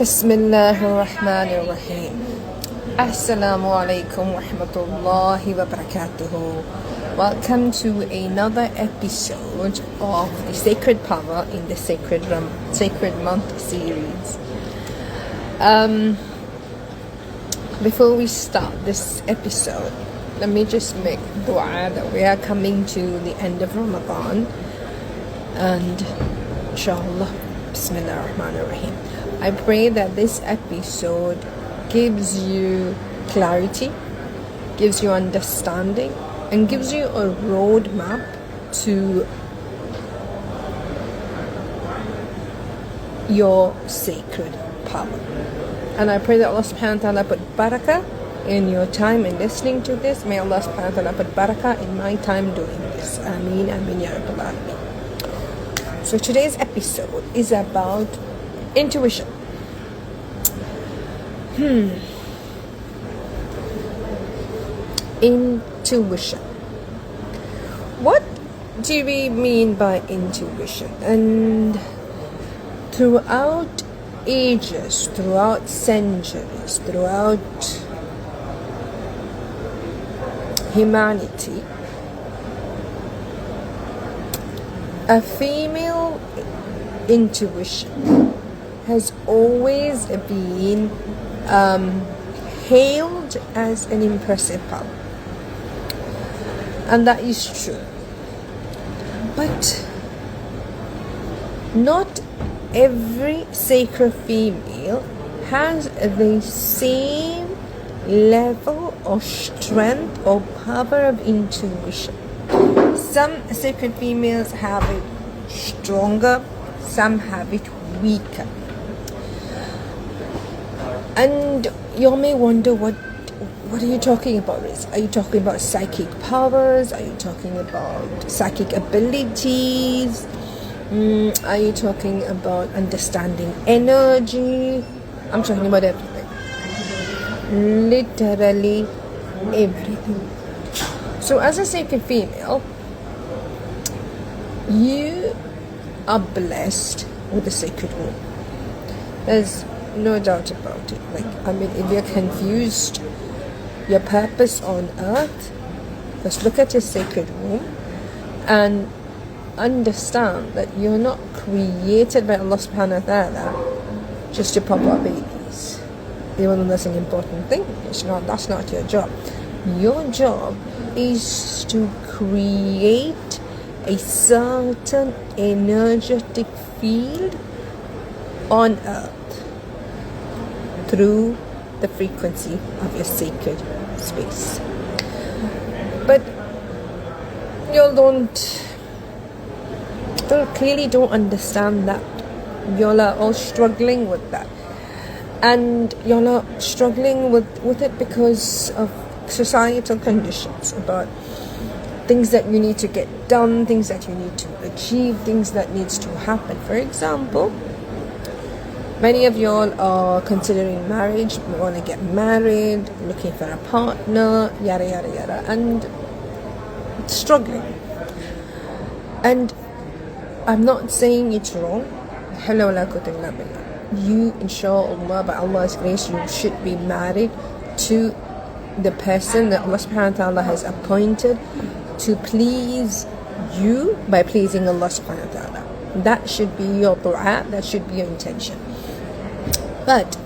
Bismillahirrahmanirrahim. Assalamu alaikum wa rahmatullahi wa barakatuhu. Welcome to another episode of the Sacred Power in the Sacred Month series. Before we start this episode, let me just make dua that we are coming to the end of Ramadan, and inshallah, Bismillahirrahmanirrahim. I pray that this episode gives you clarity, gives you understanding, and gives you a roadmap to your sacred power. And I pray that Allah subhanahu wa ta'ala put barakah in your time in listening to this. May Allah subhanahu wa ta'ala put barakah in my time doing this. Ameen, ameen, ya Rabbal Alameen. So today's episode is about intuition. Intuition. What do we mean by intuition? And throughout ages, throughout centuries, throughout humanity, a female intuition has always been hailed as an impressive power, and that is true. But not every sacred female has the same level of strength or power of intuition. Some sacred females have it stronger, some have it weaker. And you may wonder, what are you talking about, Riz? Are you talking about psychic powers? Are you talking about psychic abilities? Are you talking about understanding energy? I'm talking about everything. Literally everything. So as a sacred female, you are blessed with a sacred womb. There's no doubt about it. If you're confused, your purpose on earth, just look at your sacred womb and understand that you're not created by Allah subhanahu wa ta'ala just to pop out babies. Even though that's an important thing, that's not your job. Your job is to create a certain energetic field on earth through the frequency of your sacred space. But you clearly don't understand that. Y'all are all struggling with that, and y'all are struggling with it because of societal conditions, about things that you need to get done, things that you need to achieve, things that needs to happen. For example, many of y'all are considering marriage, want to get married, looking for a partner, yada yada yada, and struggling. And I'm not saying it's wrong. You, inshallah, by Allah's grace, you should be married to the person that Allah subhanahu wa ta'ala has appointed to please you by pleasing Allah subhanahu wa ta'ala. That should be your dua, that should be your intention. But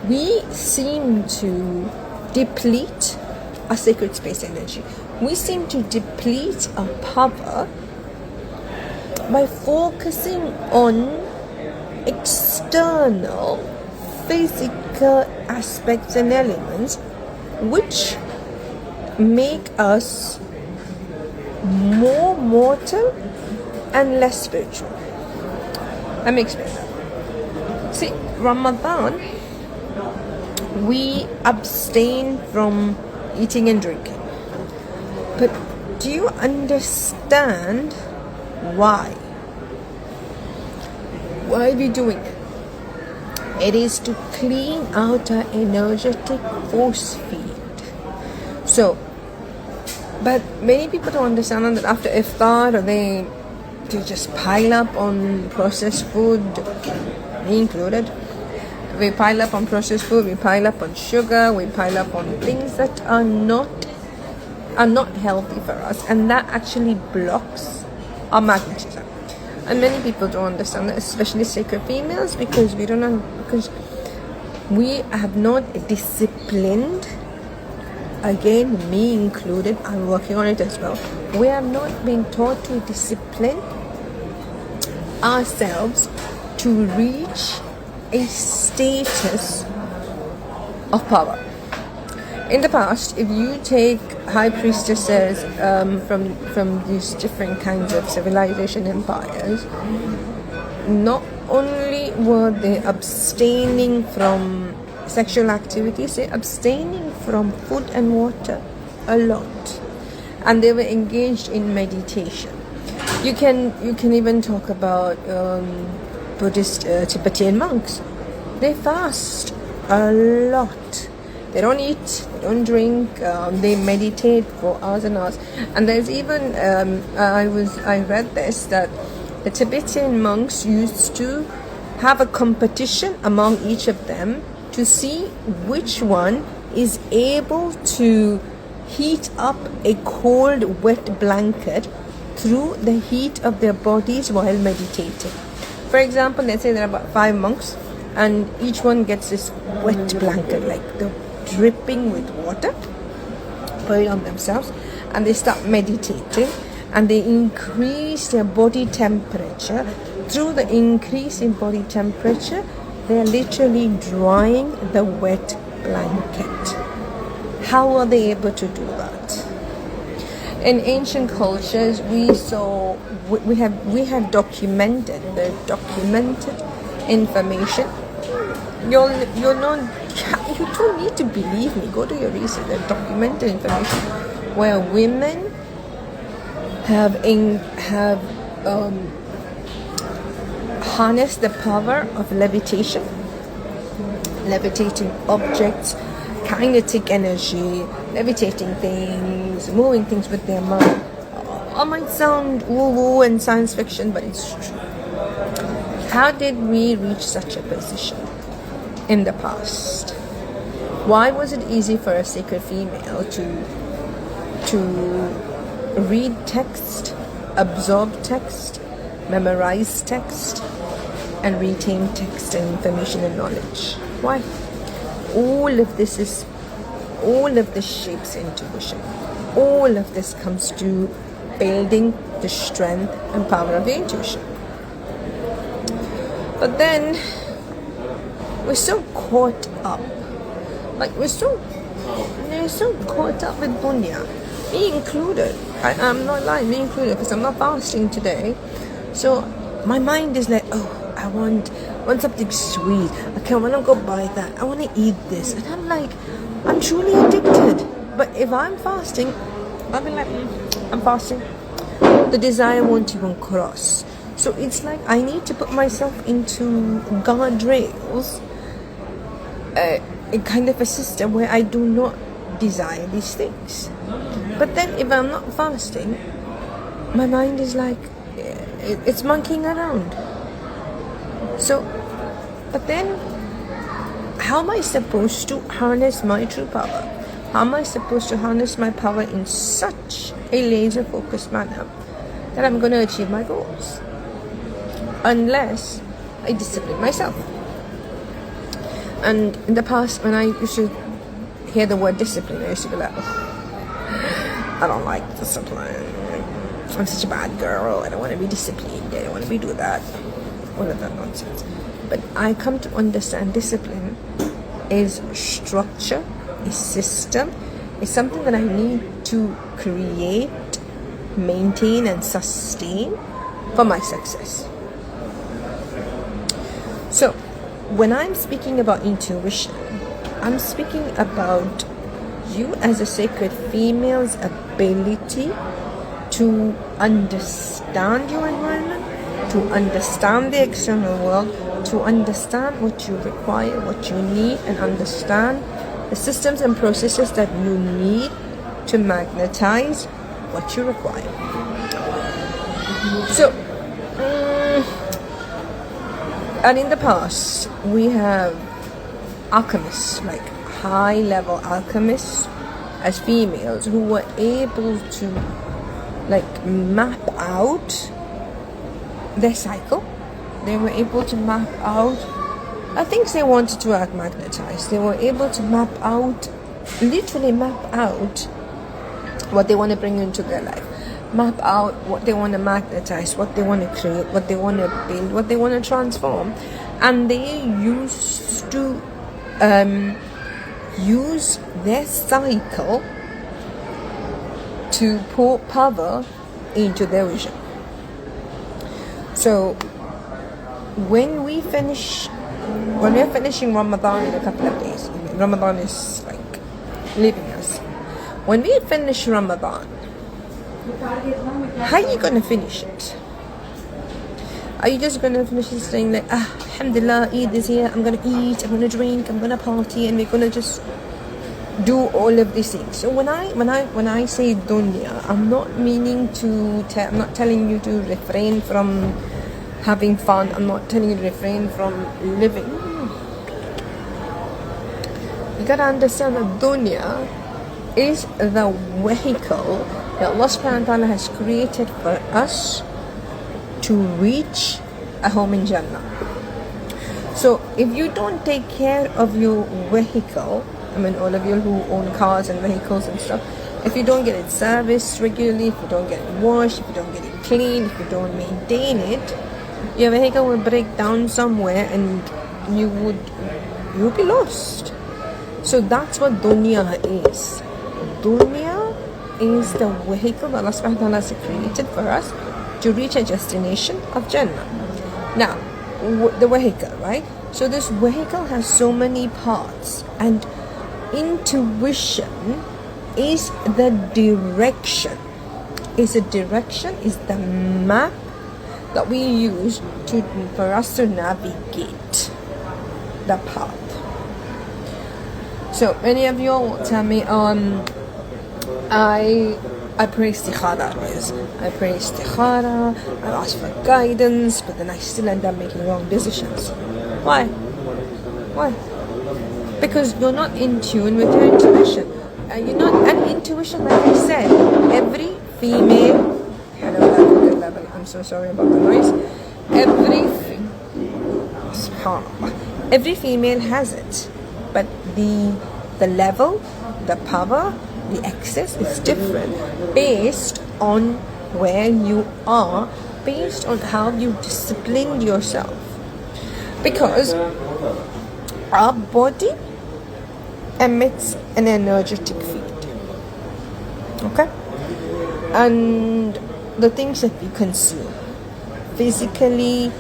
we seem to deplete our sacred space energy. We seem to deplete our power by focusing on external physical aspects and elements which make us more mortal and less spiritual. Let me explain that. See, Ramadan, we abstain from eating and drinking. But do you understand why? Why are we doing it? It is to clean out our energetic force field. So, but many people don't understand that after iftar, they just pile up on processed food, me included. We pile up on processed food, we pile up on sugar, we pile up on things that are not healthy for us, and that actually blocks our magnetism. And many people don't understand that, especially sacred females, because because we have not disciplined, again, me included, I'm working on it as well. We have not been taught to discipline ourselves to reach a status of power. In the past, if you take high priestesses from these different kinds of civilization empires, not only were they abstaining from sexual activities, they're abstaining from food and water a lot, and they were engaged in meditation. You can even talk about Buddhist Tibetan monks. They fast a lot. They don't eat, they don't drink, they meditate for hours and hours. And there's even I read this, that the Tibetan monks used to have a competition among each of them to see which one is able to heat up a cold, wet blanket through the heat of their bodies while meditating. For example, let's say there are about 5 monks, and each one gets this wet blanket, like they're dripping with water, put it on themselves, and they start meditating, and they increase their body temperature. Through the increase in body temperature, they're literally drying the wet blanket. How are they able to do that? In ancient cultures, we have documented information. You don't need to believe me. Go do your research. The documented information where women have harnessed the power of levitation, levitating objects, kinetic energy, levitating things, moving things with their mind. It might sound woo-woo and science fiction, but it's true. How did we reach such a position in the past? Why was it easy for a sacred female to read text, absorb text, memorize text, and retain text and information and knowledge? Why? All of this shapes intuition. All of this comes to building the strength and power of your intuition. But then we're so caught up. We're so caught up with dunya. Me included. I'm not lying, me included, because I'm not fasting today. So my mind is like, oh, I want something sweet. Okay, I want to go buy that. I want to eat this. And I'm like, I'm truly addicted. But if I'm fasting, I'll be like, I'm fasting. The desire won't even cross. So it's like I need to put myself into guardrails, a kind of a system where I do not desire these things. But then if I'm not fasting, my mind is like, it's monkeying around. So, but then, how am I supposed to harness my true power? How am I supposed to harness my power in such a laser-focused manner that I'm going to achieve my goals? Unless I discipline myself. And in the past, when I used to hear the word discipline, I used to be like, oh, I don't like discipline. I'm such a bad girl. I don't want to be disciplined. I don't want to be do that. All of that nonsense. But I come to understand discipline is structure, is system, is something that I need to create, maintain, and sustain for my success. So, when I'm speaking about intuition, I'm speaking about you as a sacred female's ability to understand your environment, to understand the external world, to understand what you require, what you need, and understand the systems and processes that you need to magnetize what you require. So, and in the past, we have alchemists, like high level alchemists, as females, who were able to like map out their cycle. They were able to map out things they wanted to magnetize. They were able to literally map out what they want to bring into their life, map out what they want to magnetize, what they want to create, what they want to build, what they want to transform. And they used to use their cycle to pour power into their vision. So when we're finishing Ramadan in a couple of days, Ramadan is like leaving us. When we finish Ramadan, how are you going to finish it? Are you just going to finish it saying like, alhamdulillah, Eid is here, I'm going to eat, I'm going to drink, I'm going to party, and we're going to just do all of these things? So when I say dunya, I'm not meaning to I'm not telling you to refrain from having fun. I'm not telling you to refrain from living. You gotta understand that dunya is the vehicle that Allah subhanahu wa ta'ala has created for us to reach a home in Jannah. So if you don't take care of your vehicle, I mean all of you who own cars and vehicles and stuff, if you don't get it serviced regularly, if you don't get it washed, if you don't get it clean, if you don't maintain it, your vehicle will break down somewhere and you'll be lost. So that's what dunya is. Dunya is the vehicle that Allah subhanahu wa ta'ala has created for us to reach a destination of Jannah. Now, the vehicle, right? So this vehicle has so many parts, and intuition is the direction. Is the map that we use for us to navigate the path. So many of you will tell me, I pray istikhara, I pray istikhara, I ask for guidance, but then I still end up making wrong decisions. Why? Because you're not in tune with your intuition. You're not, and intuition, like I said, every female, I'm so sorry about the noise. Every female has it, but the level, the power, the access is different based on where you are, based on how you disciplined yourself. Because our body emits an energetic field, okay? And the things that we consume physically,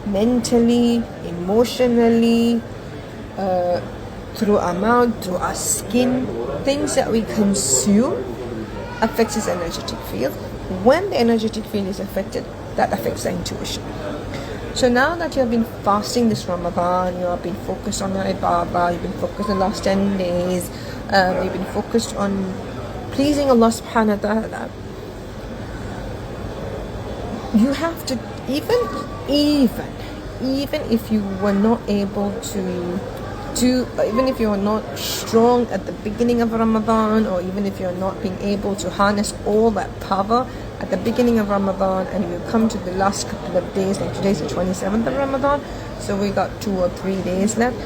mentally, emotionally, through our mouth, through our skin, things that we consume affects its energetic field. When the energetic field is affected, that affects the intuition. So now that you have been fasting this Ramadan, you have been focused on your ibadah, you've been focused on the last 10 days, you've been focused on pleasing Allah subhanahu wa ta'ala, you have to, even if you were not able to even if you are not strong at the beginning of Ramadan, or even if you're not being able to harness all that power at the beginning of Ramadan, and you come to the last couple of days, like today's the 27th of Ramadan, so we got 2 or 3 days left,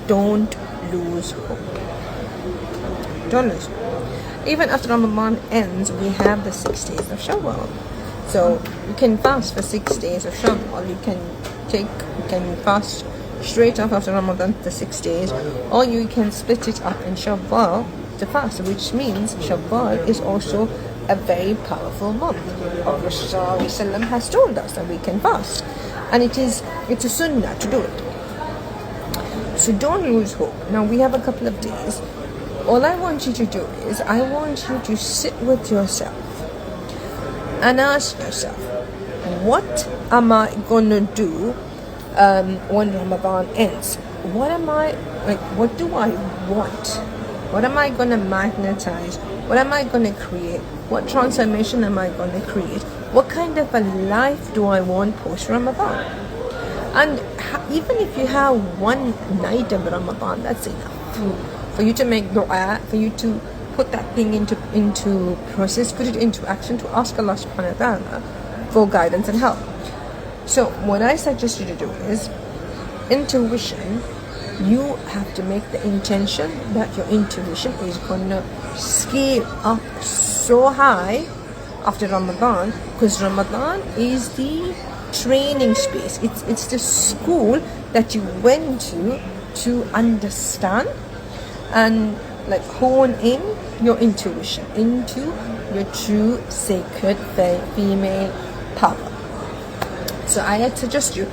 don't lose hope. Don't lose hope. Even after Ramadan ends, we have the 6 days of Shawwal. So you can fast for 6 days of Shawwal. You can fast straight up after Ramadan the 6 days, or you can split it up in Shawwal to fast, which means Shawwal is also a very powerful month. Rasulullah has told us that we can fast, and it's a sunnah to do it. So don't lose hope. Now we have a couple of days. All I want you to do is, I want you to sit with yourself and ask yourself, what am I gonna do when Ramadan ends? What do I want? What am I gonna magnetize? What am I gonna create? What transformation am I gonna create? What kind of a life do I want post Ramadan? And even if you have one night of Ramadan, that's enough for you to make dua, for you to put that thing into process, put it into action, to ask Allah subhanahu wa ta'ala for guidance and help. So what I suggest you to do is intuition. You have to make the intention that your intuition is going to scale up so high after Ramadan, because Ramadan is the training space. It's the school that you went to understand and like hone in your intuition into your true sacred female power. So I had suggest you,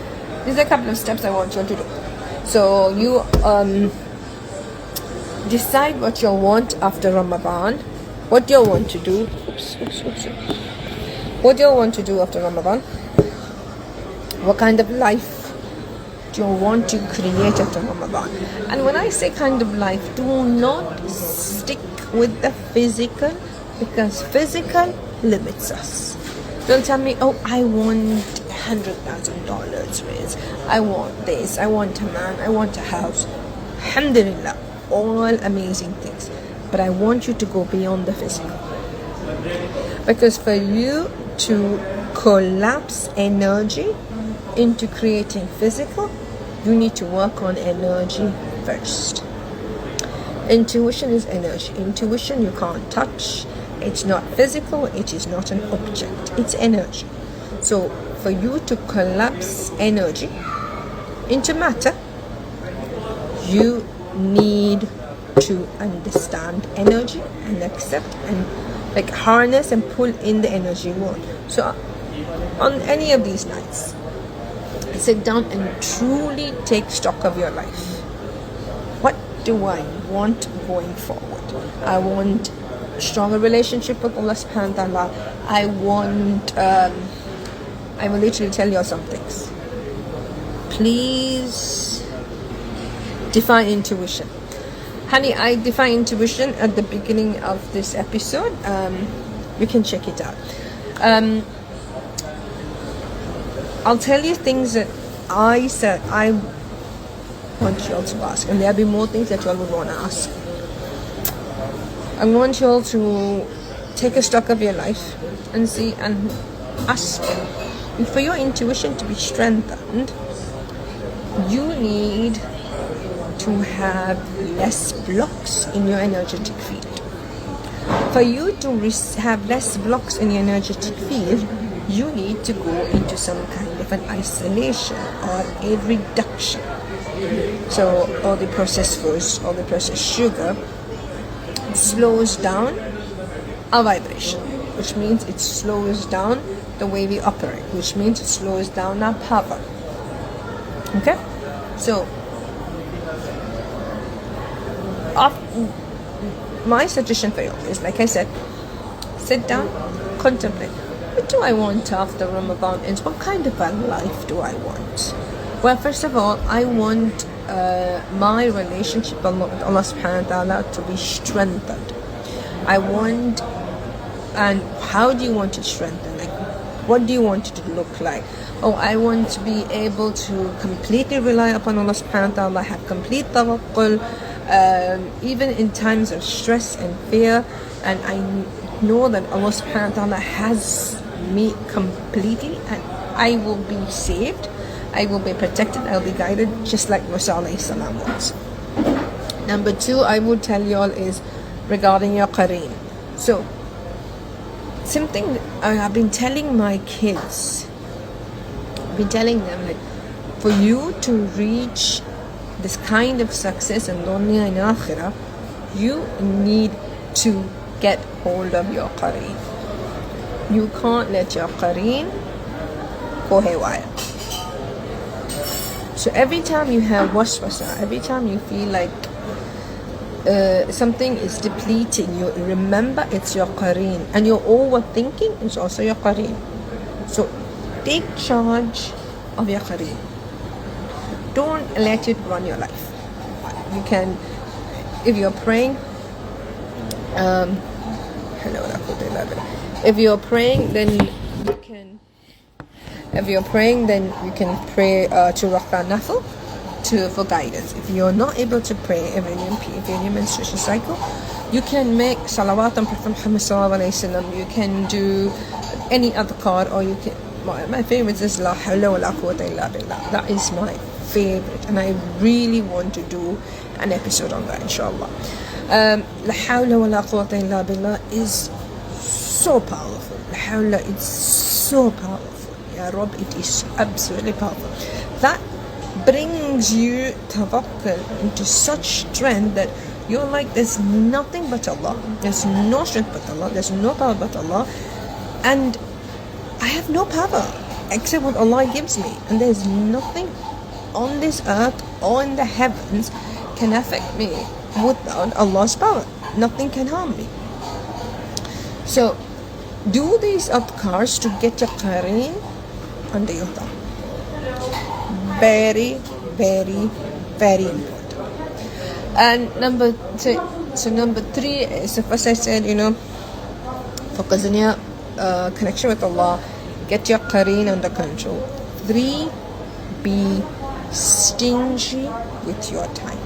these are a couple of steps I want you to do. So you decide what you want after Ramadan, what you want to do. What you want to do after Ramadan? What kind of life do you want to create after Ramadan? And when I say kind of life, do not stick with the physical, because physical limits us. Don't tell me, oh, I want $100,000 raise. I want this. I want a man. I want a house. Alhamdulillah, all amazing things. But I want you to go beyond the physical. Because for you to collapse energy into creating physical, you need to work on energy first. Intuition is energy. Intuition you can't touch. It's not physical. It is not an object. It's energy. So for you to collapse energy into matter, you need to understand energy and accept and like harness and pull in the energy you want. So on any of these nights, sit down and truly take stock of your life. What do I want going forward? I want a stronger relationship with Allah subhanahu wa ta'ala. I want I will literally tell you some things. Please define intuition. Honey, I define intuition at the beginning of this episode. You can check it out. I'll tell you things that I said I want you all to ask, and there'll be more things that you all would want to ask. I want you all to take a stock of your life and see and ask. And for your intuition to be strengthened, you need to have less blocks in your energetic field. For you to have less blocks in your energetic field, you need to go into some kind of an isolation or a reduction. So all the processed foods, all the processed sugar slows down our vibration, which means it slows down the way we operate, which means it slows down our power. Okay? So my suggestion for you is, like I said, sit down, contemplate. What do I want after Ramadan ends? What kind of a life do I want? Well, first of all, I want my relationship with Allah subhanahu wa ta'ala to be strengthened. I want, and how do you want it strengthened? Like, what do you want it to look like? Oh, I want to be able to completely rely upon Allah subhanahu wa ta'ala, have complete tawakkul, even in times of stress and fear, and I know that Allah subhanahu wa ta'ala has me completely, and I will be saved, I will be protected, I will be guided, just like Musa alayhi salam was. Number two, I would tell you all is regarding your qareen. So something I've been telling my kids, I've been telling them, like, for you to reach this kind of success in dunya and akhirah, you need to get hold of your qareen. You can't let your qareen go haywire. So every time you have waswasa, every time you feel like something is depleting you, remember it's your qareen, and your overthinking is also your qareen. So take charge of your qareen. Don't let it run your life. You can, if you're praying, if you're praying, then If you're praying, then you can pray to Rak'a Nafil for guidance. If you're not able to pray if you're in your menstruation cycle, you can make salawat on Prophet Muhammad sallallahu alaihi wasallam. You can do any other card, or you can. My favorite is La hawla wa la quwwata illa billah. That is my favorite, and I really want to do an episode on that, inshallah. La hawla wa la quwwata illa billah is so powerful. La hawla, it's so powerful. Ya Rabb, it is absolutely powerful. That brings you tawakkul into such strength that you're like, there's nothing but Allah, there's no strength but Allah, there's no power but Allah, and I have no power except what Allah gives me, and there's nothing on this earth or in the heavens can affect me without Allah's power. Nothing can harm me. So do these adhkars to get your qareen under your thumb. Very, very, very important. And number three is, first I said, focus on your connection with Allah, get your qareen under control. 3, be stingy with your time.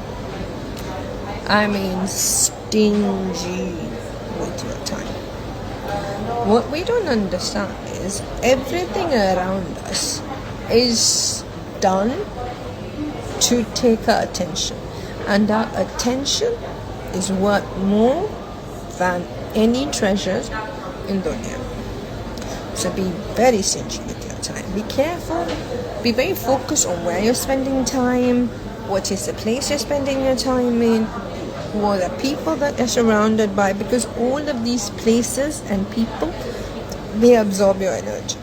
I mean stingy with your time. What we don't understand is everything around us is done to take our attention, and our attention is worth more than any treasures in dunya. So be very stingy with your time. Be careful, be very focused on where you're spending time, what is the place you're spending your time in, who are the people that you're surrounded by, because all of these places and people, they absorb your energy.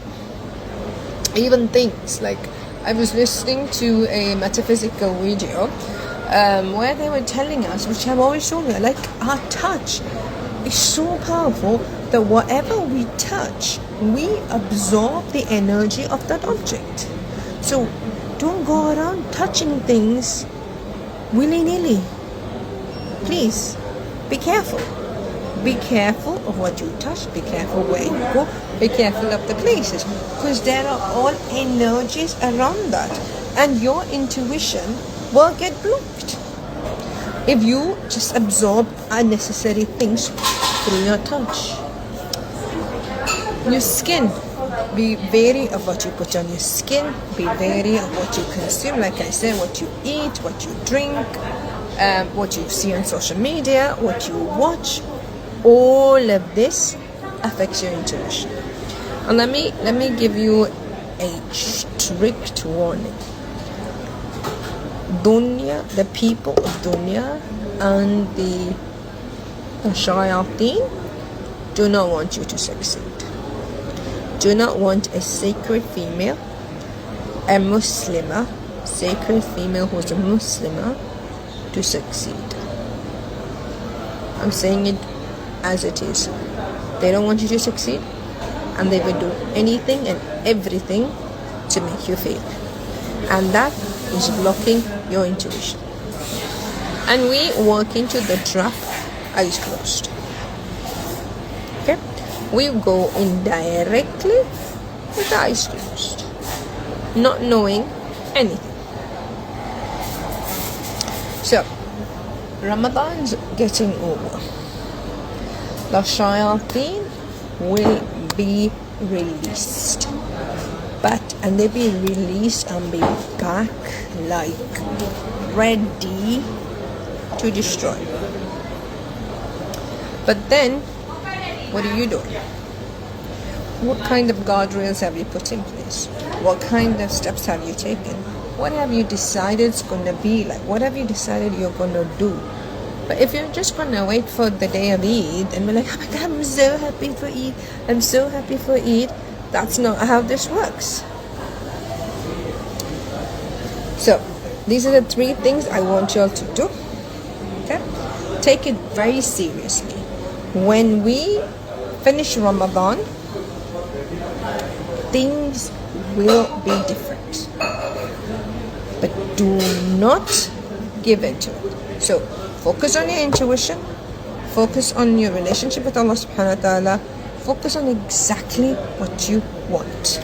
Even things like, I was listening to a metaphysical video where they were telling us, which I've always told you, like, our touch is so powerful that whatever we touch, we absorb the energy of that object. So don't go around touching things willy-nilly. Please, be careful. Be careful of what you touch, be careful where you go, be careful of the places, because there are all energies around that, and your intuition will get blocked if you just absorb unnecessary things through your touch. Your skin, be wary of what you put on your skin, be wary of what you consume, like I said, what you eat, what you drink, what you see on social media, what you watch. All of this affects your intuition. And let me give you a strict warning. Dunya, the people of dunya and the shayateen do not want you to succeed. Do not want a sacred female, a Muslimah, sacred female who's a Muslimah, to succeed. I'm saying it as it is. They don't want you to succeed, and they will do anything and everything to make you fail, and that is blocking your intuition. And we walk into the trap eyes closed. Okay, we go in directly with the eyes closed, not knowing anything. So Ramadan's getting over. The shayateen will be released, and they'll be released and be back like ready to destroy. But then, what are you doing? What kind of guardrails have you put in place? What kind of steps have you taken? What have you decided it's going to be like? What have you decided you're going to do? But if you're just going to wait for the day of Eid and be like, oh my God, I'm so happy for Eid, I'm so happy for Eid, that's not how this works. So, these are the 3 things I want you all to do. Okay? Take it very seriously. When we finish Ramadan, things will be different. But do not give in to it. So, focus on your intuition, focus on your relationship with Allah subhanahu wa ta'ala, focus on exactly what you want.